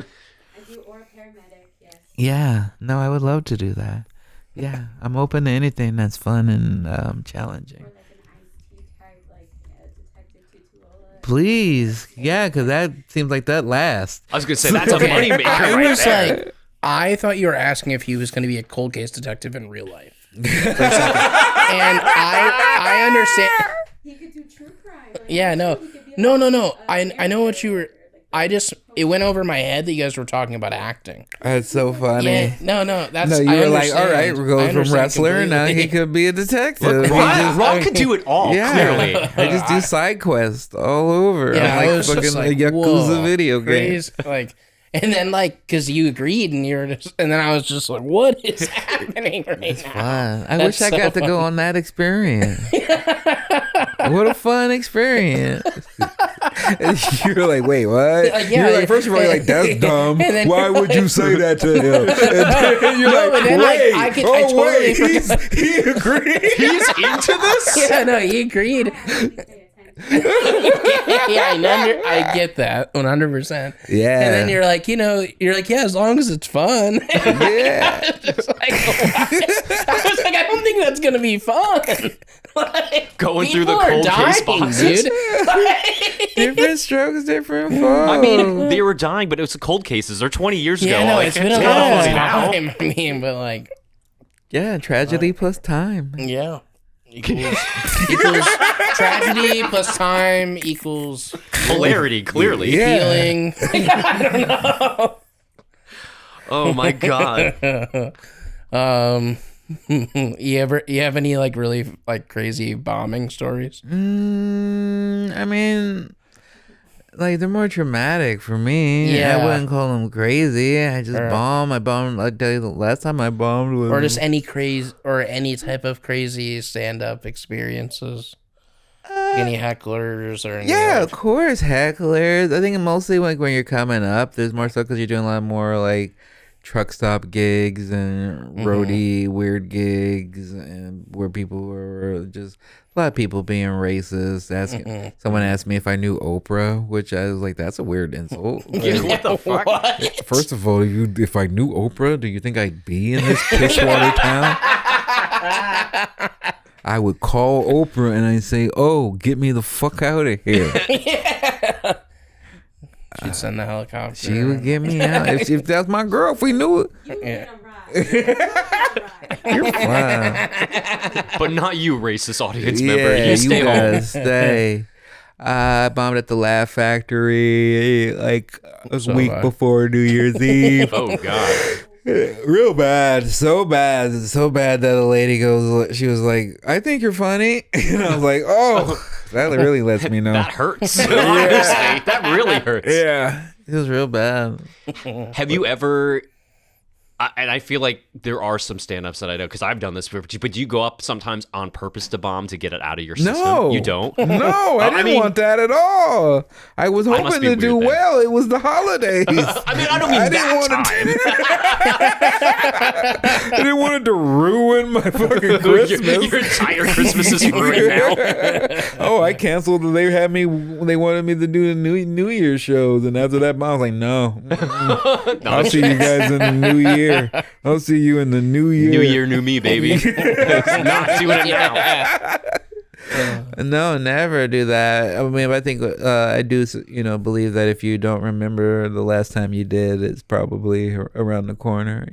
Yeah, no, I would love to do that. Yeah, I'm open to anything that's fun and challenging. Or like an iced tea type, like Detective Tutuola. Please, yeah, because that seems like that lasts. I was gonna say that's a moneymaker. I right was there. like, I thought you were asking if he was going to be a cold case detective in real life for a second, and I understand. He could do true crime. Like, Yeah, no. I know what you were. it went over my head that you guys were talking about acting. That's so funny. Yeah, no, that's No, you I were like, understand. all right, we're going I from understand wrestler, now he completely. could be a detective. Look, Ron could do it all, clearly. I just do side quests all over. Yeah, I'm I like was fucking just like, Yakuza whoa, video game. crazy. Like, and then because you agreed, and and then I was just like, what is happening right now? Fun. I That's wish I so got to go funny. on that experience. What a fun experience. You're like, wait, what? Like, yeah, you're like, first of all, you're like, that's dumb. And then- Why would you say that to him? And then you're No, like, but then, wait, I totally forgot. he agreed. He's into this? Yeah, no, he agreed. Yeah, I get that 100%. Yeah. And then you're like, yeah, as long as it's fun. Yeah. Just like, I was like, I don't think that's gonna be fun. Like, Going through the people are cold case dying, boxes. dude. Different strokes, different folks. I mean, they were dying, but it was the cold cases. They're 20 years ago. Yeah, no, Like, it's been a not long funny now. time. I mean, but like, yeah, tragedy plus time. yeah. Equals tragedy plus time equals Hilarity, clearly. Yeah. healing. I don't know. Oh my god. You have any like really like crazy bombing stories? I mean, like they're more traumatic for me. Yeah. I wouldn't call them crazy. I just bomb. I bombed. I tell you, the last time I bombed was Or just any crazy or any type of crazy stand-up experiences? Any hecklers or any, yeah, like- of course, hecklers. I think mostly like when you're coming up, there's more stuff because you're doing a lot more like truck stop gigs and roadie weird gigs, and where people were just a lot of people being racist. Asking someone asked me if I knew Oprah, which I was like, that's a weird insult. Yeah, what the fuck? What? First of all, if I knew Oprah, do you think I'd be in this pisswater town? I would call Oprah and I'd say, "Oh, get me the fuck out of here." She'd send the helicopter. She would get me out if that's my girl. If we knew it, You Yeah. get a ride. you're fine. But not you, racist audience member. Yeah, You you stay gotta home. stay. I bombed at the Laugh Factory like a So week bad. before New Year's Eve. Oh god. Real bad, so bad that a lady goes, she was like, "I think you're funny," and I was like, "Oh, that really lets me know." That hurts. Honestly, that really hurts. Yeah, it was real bad. Have you ever? And I feel like there are some stand-ups that I know because I've done this before. But do you go up sometimes on purpose to bomb to get it out of your system? No, You don't. No, I didn't want that at all. I was must hoping be to do weird then. well. It was the holidays. I mean, I don't mean that time. I didn't want it to ruin my fucking Christmas. Your entire Christmas is ruined now. Oh, I canceled. They wanted me to do the New Year's shows, and after that, I was like, no. I'll see you guys in the new year. I'll see you in the new year. New year, new me, baby. Not doing it now. No, never do that. I mean, I think I do, believe that if you don't remember the last time you did, it's probably around the corner,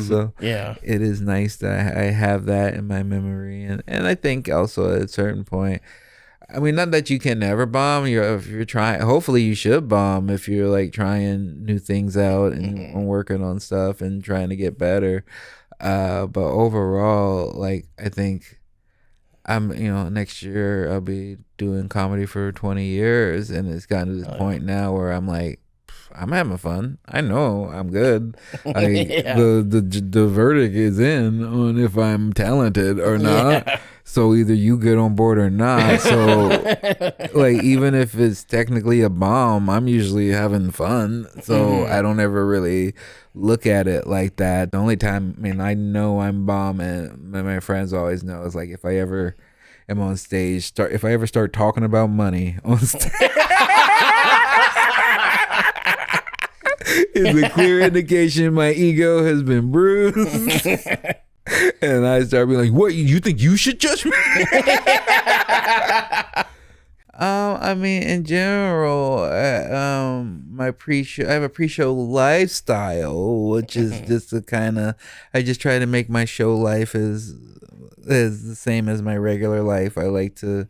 So Yeah. it is nice that I have that in my memory, and I think also at a certain point, I mean, not that you can never bomb. If you're trying, hopefully you should bomb if you're like trying new things out and working on stuff and trying to get better. But overall, like I think next year I'll be doing comedy for 20 years, and it's gotten to this point now where I'm like, I'm having fun. I know I'm good. Like Yeah. the verdict is in on if I'm talented or not. Yeah. So either you get on board or not. So like even if it's technically a bomb, I'm usually having fun. So I don't ever really look at it like that. The only time, I know I'm bombing, my friends always know, is like if I ever am on stage, if I ever start talking about money on stage. Is a clear indication my ego has been bruised. And I start being like, what, you think you should judge me? In general, I have a pre-show lifestyle, which is just a kind of, I just try to make my show life as the same as my regular life. I like to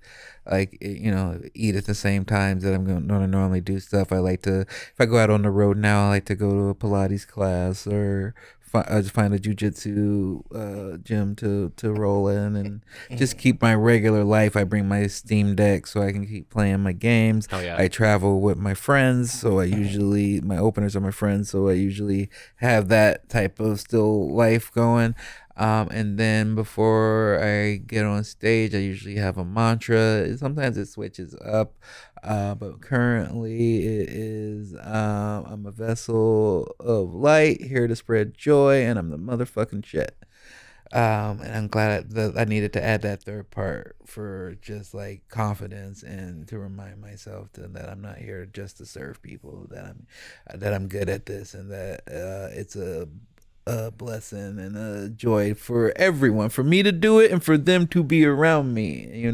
like eat at the same times that I'm going to normally do stuff. I like to, if I go out on the road now, I like to go to a Pilates class or I just find a jujitsu gym to roll in and just keep my regular life. I bring my Steam Deck so I can keep playing my games. Oh, yeah. I travel with my friends, so I usually, my openers are my friends, so I usually have that type of still life going. And then before I get on stage, I usually have a mantra. Sometimes it switches up, but currently it is I'm a vessel of light, here to spread joy, and I'm the motherfucking shit. And I'm glad that I needed to add that third part for just like confidence and to remind myself that I'm not here just to serve people, that I'm good at this, and that it's a blessing and a joy for everyone, for me to do it and for them to be around me,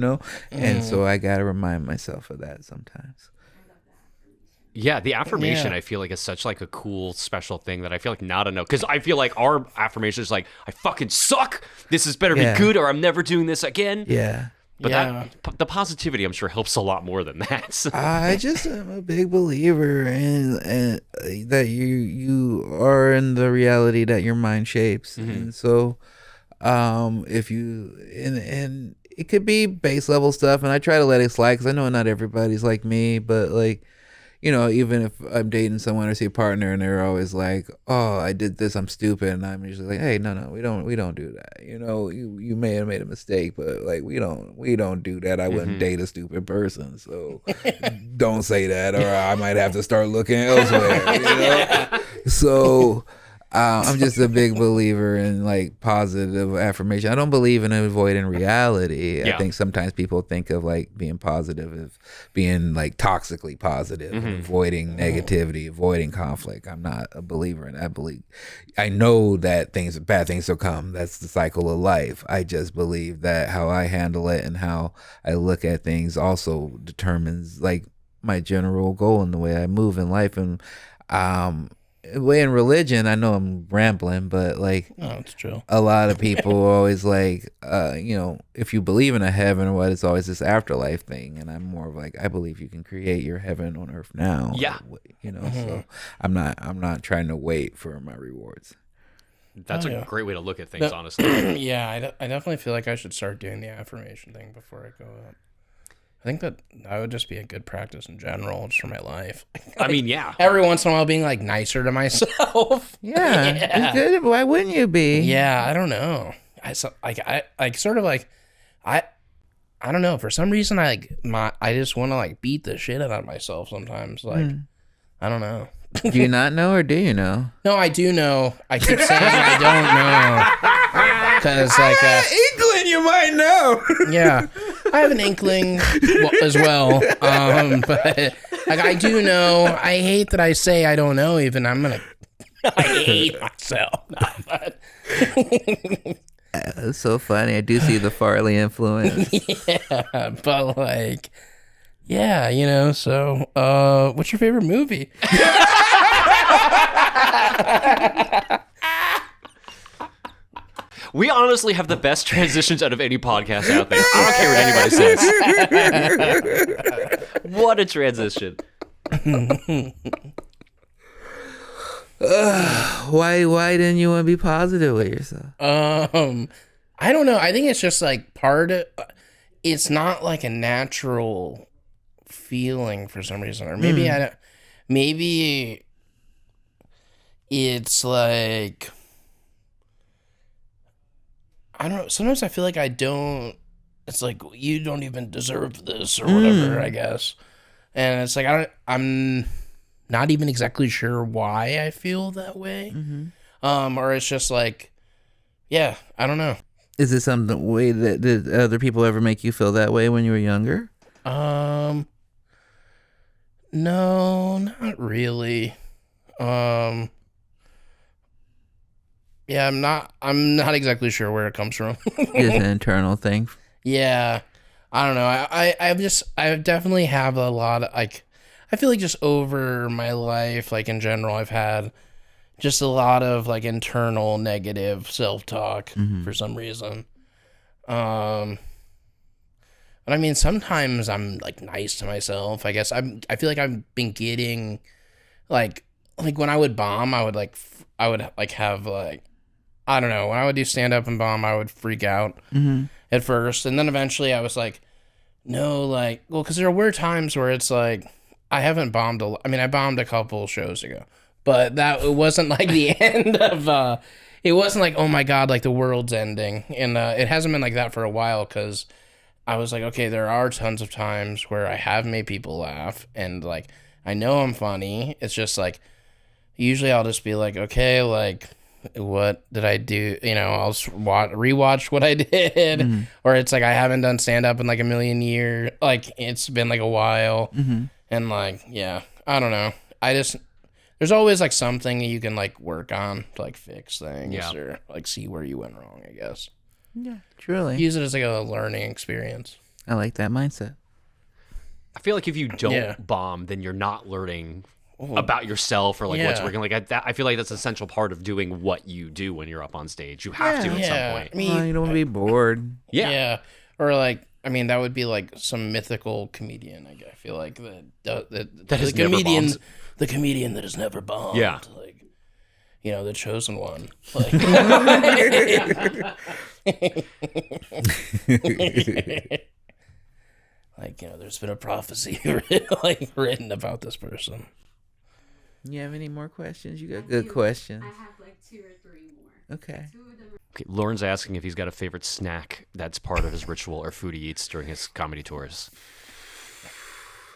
and so I gotta remind myself of that sometimes. Yeah, the affirmation Yeah. I feel like is such like a cool special thing that I feel like not enough, because I feel like our affirmation is like, I fucking suck, this is better be good, or I'm never doing this again. Yeah. But Yeah. the positivity, I'm sure, helps a lot more than that. I just am a big believer in that you are in the reality that your mind shapes, and so if you and it could be base level stuff, and I try to let it slide because I know not everybody's like me, but like even if I'm dating someone or see a partner and they're always like, oh, I did this, I'm stupid, and I'm usually like, hey, no, we don't do that. You may have made a mistake, but like we don't do that. I wouldn't date a stupid person, so don't say that, or I might have to start looking elsewhere. So I'm just a big believer in like positive affirmation. I don't believe in avoiding reality. Yeah. I think sometimes people think of like being positive as being like toxically positive and avoiding negativity, avoiding conflict. I'm not a believer in that. I know that bad things will come. That's the cycle of life. I just believe that how I handle it and how I look at things also determines like my general goal and the way I move in life. And way in religion, I know I'm rambling, but like it's true. a lot of people are always like, if you believe in a heaven or what, it's always this afterlife thing. And I'm more of like, I believe you can create your heaven on earth now. Yeah. So I'm not trying to wait for my rewards. That's a great way to look at things, honestly. Yeah, I definitely feel like I should start doing the affirmation thing before I go out. I think that would just be a good practice in general, just for my life. I mean, yeah. Every once in a while, being like nicer to myself. Yeah, it's good. Why wouldn't you be? Yeah, I don't know. I sort of like, I don't know. For some reason, I just want to like beat the shit out of myself sometimes. Like, I don't know. Do you not know, or do you know? No, I do know. I keep saying I don't know. Because like inkling, you might know. Yeah, I have an inkling as well. But like I do know. I hate that I say I don't know. Even I hate myself. That's so funny. I do see the Farley influence. Yeah, but like, yeah, So, what's your favorite movie? We honestly have the best transitions out of any podcast out there. I don't care what anybody says. What a transition. Why didn't you want to be positive with yourself? I don't know. I think it's just like it's not like a natural feeling for some reason, or maybe maybe it's like, I don't know. Sometimes I feel like I don't. It's like, you don't even deserve this or whatever. I guess, and it's like I'm not even exactly sure why I feel that way. Or it's just like, yeah, I don't know. Is it some way that did other people ever make you feel that way when you were younger? No, not really. Yeah, I'm not exactly sure where it comes from. It's an internal thing. Yeah, I don't know. I definitely have a lot of, like, I feel like just over my life, like in general, I've had just a lot of like internal negative self-talk for some reason. But I mean, sometimes I'm like nice to myself. I guess I feel like I've been getting like when I would bomb, I would have like, I don't know, when I would do stand up and bomb, I would freak out at first, and then eventually I was like, no, like, well, because there were times where it's like I haven't bombed I mean, I bombed a couple shows ago, but it wasn't like the end of it wasn't like, oh my god, like the world's ending, and it hasn't been like that for a while because I was like, okay, there are tons of times where I have made people laugh, and like I know I'm funny. It's just like usually I'll just be like, okay, like what did I do? You know, I'll rewatch what I did, or it's like I haven't done stand up in like a million years. Like it's been like a while, and like yeah, I don't know. There's always like something you can like work on to like fix things or like see where you went wrong, I guess. Yeah, truly. Use it as like a learning experience. I like that mindset. I feel like if you don't bomb, then you're not learning about yourself or like what's working. Like I feel like that's an essential part of doing what you do when you're up on stage. You have to at some point. I mean, you don't want to be bored. Yeah. Or like, I mean, that would be like some mythical comedian. I feel like the comedian that has never bombed. Yeah. Like, you know, the chosen one. Like, like, you know, there's been a prophecy written about this person. You have any more questions? You got good questions. I have like 2 or 3 more. Okay. 2 of them are Okay, Lauren's asking if he's got a favorite snack that's part of his ritual or food he eats during his comedy tours.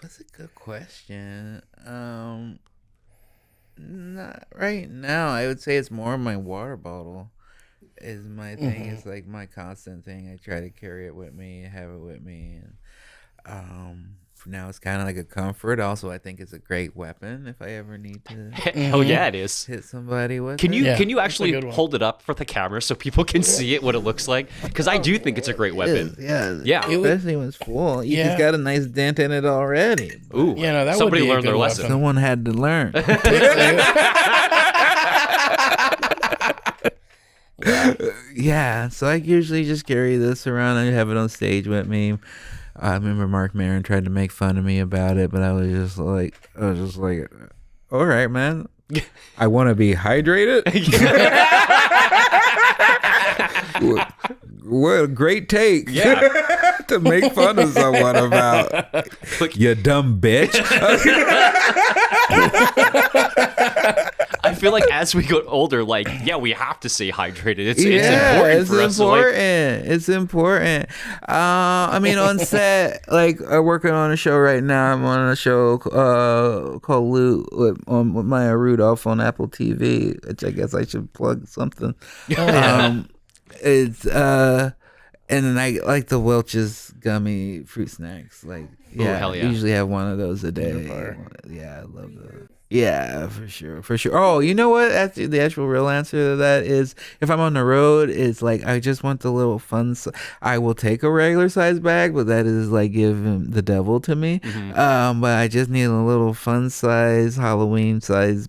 That's a good question. Not right now. I would say it's more my water bottle is my thing. It's like my constant thing. I try to carry it with me, have it with me, and for now it's kind of like a comfort. Also, I think it's a great weapon if I ever need to Hell yeah, it is. hit somebody with Can it. you Yeah, can you that's a actually good one. hold it up for the camera so people can see it, what it looks like? Because I do think it's a great weapon. Yeah. Yeah. Especially when it's full. You just Yeah. got a nice dent in it already. Ooh, Yeah, no, that would somebody be a learned their good lesson. weapon. Someone had to learn. Yeah, so I usually just carry this around. I have it on stage with me. I remember Mark Maron tried to make fun of me about it, but I was just like, all right, man. I want to be hydrated. What a great take. Yeah. To make fun of someone about. You dumb bitch. I feel like as we get older, like, yeah, we have to stay hydrated. It's important it's for us to like. It's important. I mean, on set, like, I'm working on a show right now. I'm on a show called Loot with Maya Rudolph on Apple TV, which I guess I should plug something. It's and then I like the Welch's gummy fruit snacks. Like, yeah, hell yeah. I usually have one of those a day. Yeah, I love those. Yeah, for sure. Oh, you know what? Actually, the actual real answer to that is if I'm on the road, it's like I just want the little fun. I will take a regular size bag, but that is like giving the devil to me. But I just need a little fun size, Halloween size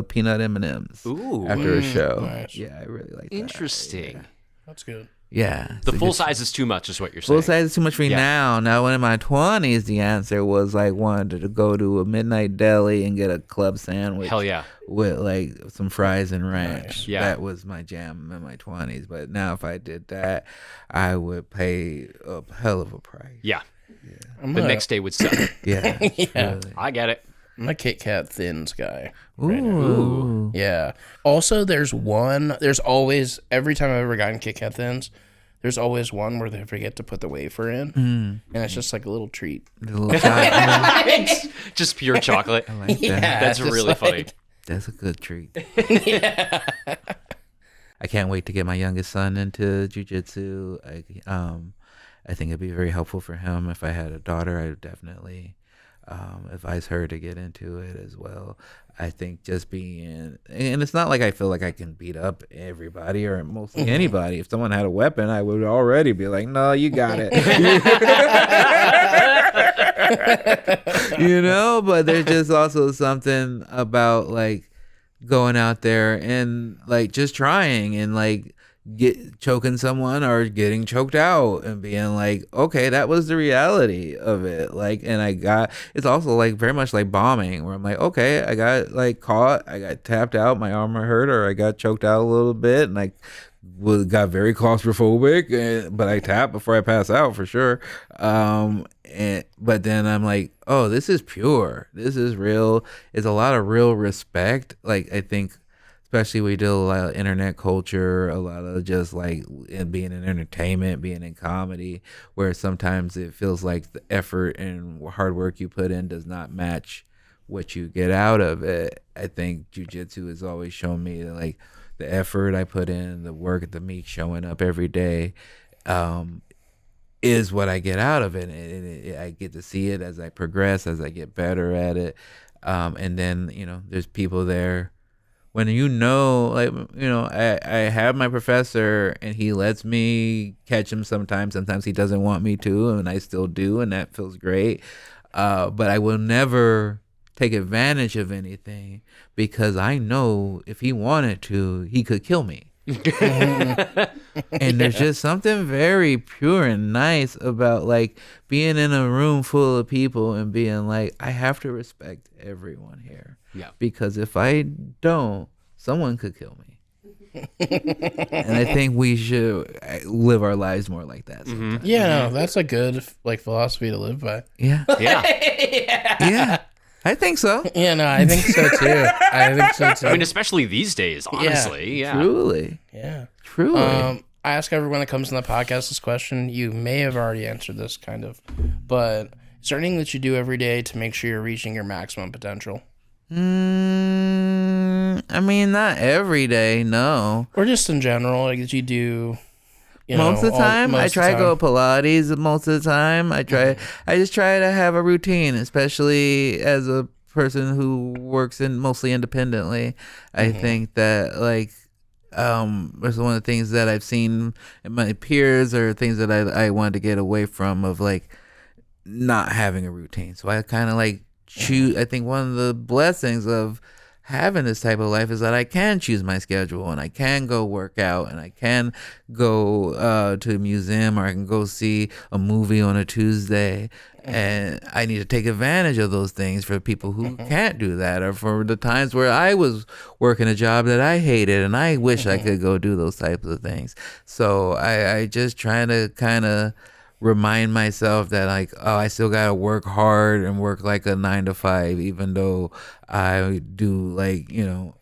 peanut M&Ms Ooh, after a show. Nice. Yeah, I really like that. interesting. That's good. Yeah. The it's a full good- size is too much, is what you're saying. Full size is too much for me Yeah. now. Now, when in my 20s, the answer was like wanted to go to a midnight deli and get a club sandwich. Hell yeah. With like some fries and ranch. Nice. Yeah. That was my jam in my 20s. But now, if I did that, I would pay a hell of a price. Yeah. I'm The a, next day would suck. Yeah. Yeah. Really. I get it. I'm a Kit Kat Thins guy. Ooh. Yeah. Also, there's always, every time I've ever gotten Kit Kat Thins, there's always one where they forget to put the wafer in. And it's just like a little treat. The little chocolate. Just pure chocolate. I like Yeah. that. That's just really like- funny. That's a good treat. I can't wait to get my youngest son into jujitsu. I think it'd be very helpful for him. If I had a daughter, I would definitely advise her to get into it as well. I think just being, and it's not like I feel like I can beat up everybody or mostly anybody. If someone had a weapon, I would already be like, no, you got it. You know, but there's just also something about like going out there and like just trying and like choking someone or getting choked out and being like, okay, that was the reality of it. Like, and it's also like very much like bombing where I'm like, okay, I got like caught, I got tapped out, my arm hurt, or I got choked out a little bit, and I got very claustrophobic, but I tapped before I pass out for sure. But then I'm like, oh, this is pure. This is real. It's a lot of real respect. Like, I think, especially we do a lot of internet culture, a lot of just like being in entertainment, being in comedy, where sometimes it feels like the effort and hard work you put in does not match what you get out of it. I think jujitsu has always shown me that, like, the effort I put in, the work, the me showing up every day, is what I get out of it. And I get to see it as I progress, as I get better at it. And then, there's people there when, like, I have my professor and he lets me catch him sometimes. Sometimes he doesn't want me to, and I still do. And that feels great. But I will never take advantage of anything because I know if he wanted to, he could kill me. And there's just something very pure and nice about like being in a room full of people and being like, I have to respect everyone here. Yeah. Because if I don't, someone could kill me. And I think we should live our lives more like that sometimes. Yeah, no, that's a good like philosophy to live by. Yeah. Yeah. I think so. Yeah, no, I think so too. I mean, especially these days, honestly. Yeah. Truly. Yeah. Truly. I ask everyone that comes on the podcast this question. You may have already answered this kind of, but is there anything that you do every day to make sure you're reaching your maximum potential? I mean, not every day, no. Or just in general, like that you do. Most of the time, I try to go Pilates. Most of the time, I just try to have a routine, especially as a person who works mostly independently. I think that like, it's one of the things that I've seen in my peers or things that I wanted to get away from of like not having a routine. So I kind of like choose. I think one of the blessings of having this type of life is that I can choose my schedule and I can go work out and I can go to a museum or I can go see a movie on a Tuesday. And I need to take advantage of those things for people who can't do that, or for the times where I was working a job that I hated and I wish I could go do those types of things. So I just try to kind of remind myself that like, oh, I still gotta work hard and work like a 9 to 5, even though I do like,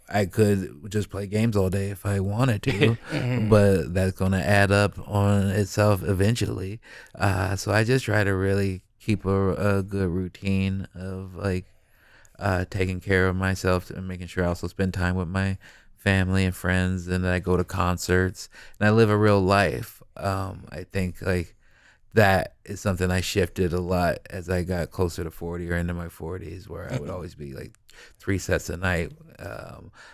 I could just play games all day if I wanted to, but that's gonna add up on itself eventually. So I just try to really keep a good routine of like taking care of myself and making sure I also spend time with my family and friends, and that I go to concerts and I live a real life. I think like that is something I shifted a lot as I got closer to 40 or into my 40s, where I would always be like 3 sets a night.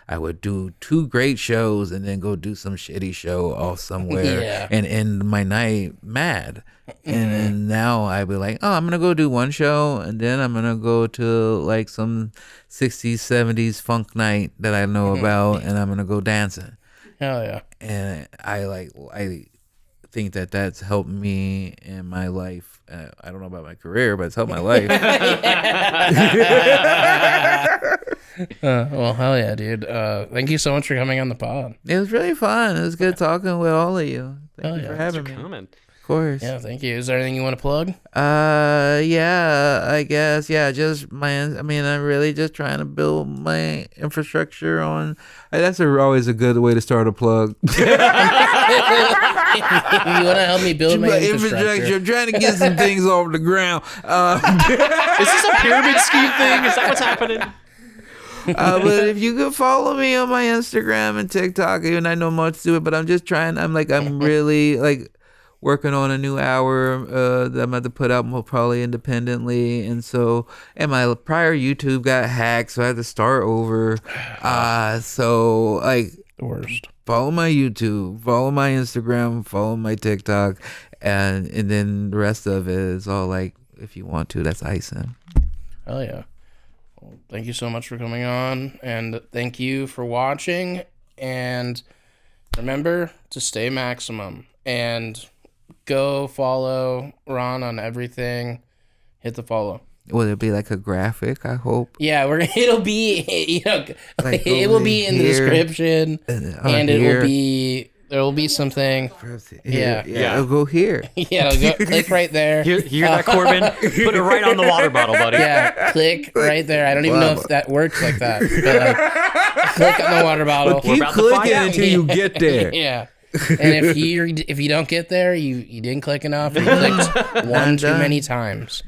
I would do 2 great shows and then go do some shitty show off somewhere and end my night mad. And then now I'd be like, oh, I'm going to go do 1 show and then I'm going to go to like some 60s, 70s funk night that I know about and I'm going to go dancing. Hell yeah. And I think that that's helped me in my life. I don't know about my career, but it's helped my life. Well, hell yeah, dude. Thank you so much for coming on the pod. It was really fun. It was good talking with all of you. Thank you for having me. Comment. Of course. Yeah, thank you. Is there anything you want to plug? Yeah, I guess. Yeah, just I'm really just trying to build my infrastructure on. That's always a good way to start a plug. You want to help me build my infrastructure? I'm trying to get some things off the ground. Is this a pyramid scheme thing? Is that what's happening? But if you could follow me on my Instagram and TikTok, even I know much to it, but I'm just trying. I'm really like working on a new hour that I'm about to put out probably independently, and my prior YouTube got hacked, so I had to start over. So like The worst. Follow my YouTube, follow my Instagram, follow my TikTok, and then the rest of it is all like, if you want to, that's icing. Hell yeah. Well, thank you so much for coming on, and thank you for watching, and remember to stay maximum and go follow Ron on everything. Hit the follow. Will it be like a graphic? I hope. Yeah, it'll be Like it will be in the here, description, and it will be there will be something. Yeah. Yeah. It'll go here. Yeah, click right there. Hear that, Corbin? Put it right on the water bottle, buddy. Yeah, click right there. I don't even know if that works like that. But click on the water bottle. But keep about to find clicking out. until you get there. Yeah. And if you don't get there, you didn't click enough. You clicked one too many times.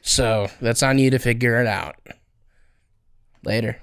So that's on you to figure it out. Later.